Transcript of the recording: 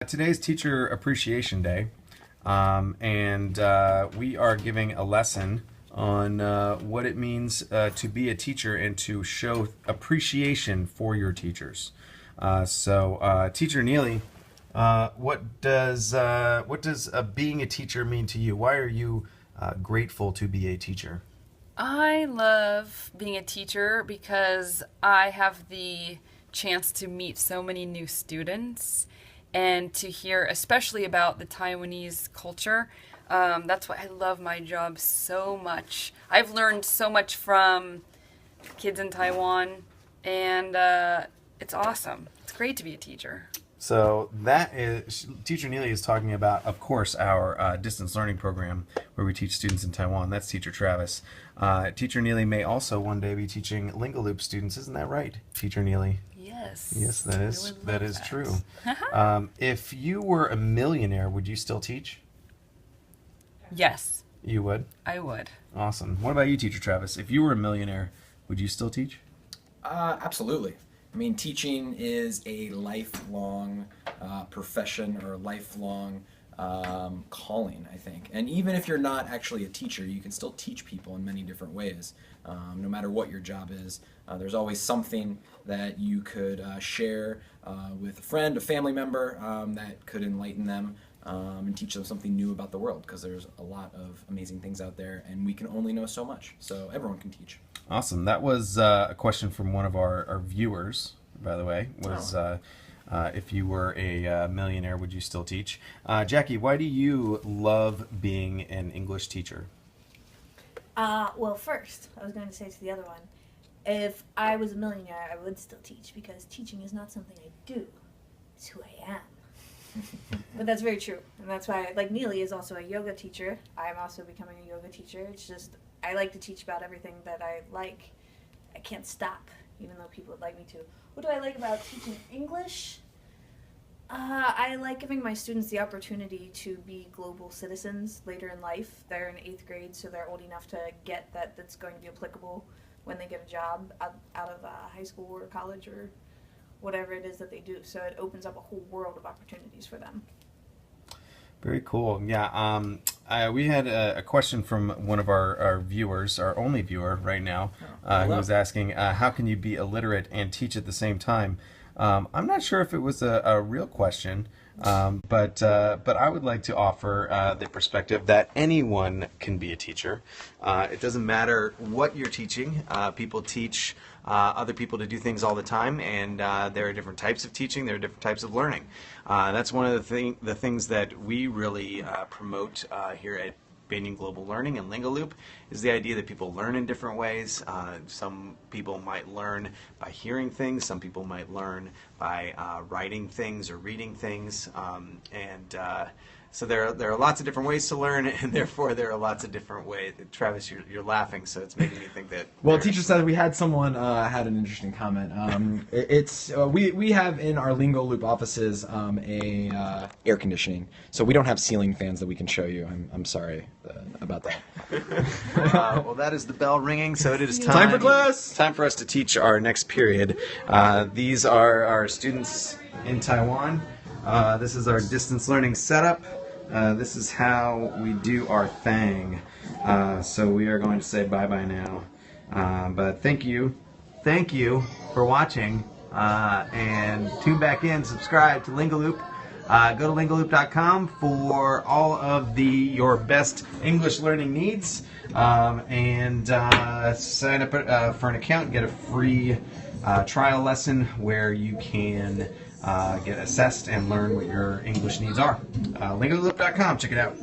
Today's Teacher Appreciation Day, and we are giving a lesson on what it means to be a teacher and to show appreciation for your teachers. Teacher Neely, what does being a teacher mean to you? Why are you grateful to be a teacher? I love being a teacher because I have the chance to meet so many new students and to hear especially about the Taiwanese culture. That's why I love my job so much. I've learned so much from kids in Taiwan, and it's awesome. It's great to be a teacher. So that is, Teacher Neely is talking about, of course, our distance learning program where we teach students in Taiwan. That's Teacher Travis. Teacher Neely may also one day be teaching Lingaloop students. Isn't that right, Teacher Neely? Yes. Yes, that is that. true. If you were a millionaire, would you still teach? Yes, You would? I would. Awesome. What about you, Teacher Travis? If you were a millionaire, would you still teach? Absolutely. I mean, teaching is a lifelong profession or lifelong calling, I think. And even if you're not actually a teacher, you can still teach people in many different ways. No matter what your job is, there's always something that you could share with a friend, a family member that could enlighten them and teach them something new about the world, because there's a lot of amazing things out there and we can only know so much. So everyone can teach. Awesome. That was a question from one of our viewers, by the way, was if you were a millionaire, would you still teach? Jackie, why do you love being an English teacher? Well, first, I was going to say to the other one, if I was a millionaire, I would still teach, because teaching is not something I do, it's who I am. But that's very true, and that's why, like, Neely is also a yoga teacher. I'm also becoming a yoga teacher. It's just, I like to teach about everything that I like. I can't stop, even though people would like me to. What do I like about teaching English? I like giving my students the opportunity to be global citizens later in life. They're in 8th grade, so they're old enough to get that that's going to be applicable when they get a job out of high school or college or whatever it is that they do. So it opens up a whole world of opportunities for them. Very cool. Yeah, we had a question from one of our viewers, our only viewer right now, who was asking, how can you be illiterate and teach at the same time? I'm not sure if it was a real question, but I would like to offer the perspective that anyone can be a teacher. It doesn't matter what you're teaching. People teach other people to do things all the time, and there are different types of teaching. There are different types of learning. That's one of the things that we really promote here at Banyan Global Learning and Lingaloop, is the idea that people learn in different ways. Some people might learn by hearing things. Some people might learn by writing things or reading things. So there are lots of different ways to learn, and therefore there are lots of different ways. Travis, you're laughing, so it's making me think that. Well, teacher said we had someone had an interesting comment. We have in our Lingo Loop offices a air conditioning, so we don't have ceiling fans that we can show you. I'm sorry about that. Well, that is the bell ringing, so it is Time for class. Time for us to teach our next period. These are our students in Taiwan. This is our distance learning setup. This is how we do our thing. So we are going to say bye-bye now. But thank you for watching. And tune back in, subscribe to Lingaloop. Go to lingaloop.com for all of your best English learning needs. And sign up for an account and get a free trial lesson where you can get assessed and learn what your English needs are. Lingaloop.com, check it out.